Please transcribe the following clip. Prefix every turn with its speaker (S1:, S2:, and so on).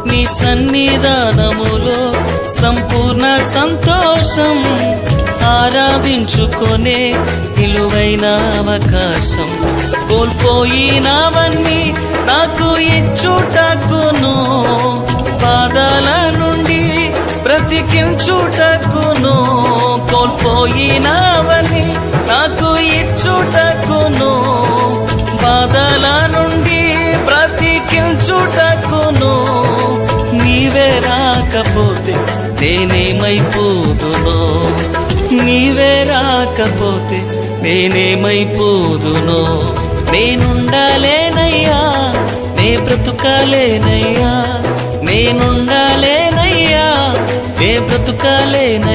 S1: నీ సన్నిధానములో సంపూర్ణ సంతోషం, ఆరాధించుకొనే విలువైన అవకాశం. కోల్పోయినవన్నీ నాకు ఇచ్చుటకును, పాదాల నుండి బ్రతికించుటకును. కోల్పోయినవన్నీ నాకు ఇచ్చుటకును, పాదాల నుండి బ్రతికించుటకును. నీవే రాకపోతే నేనేమైపోదునో, నీవే రాకపోతే నేనేమైపోదునో. నేనుండాలేనయ్యా, నే బ్రతుకాలేనయ్యా, నేనుండాలేనయ్యా, నే బ్రతుకాలేనయ్యా.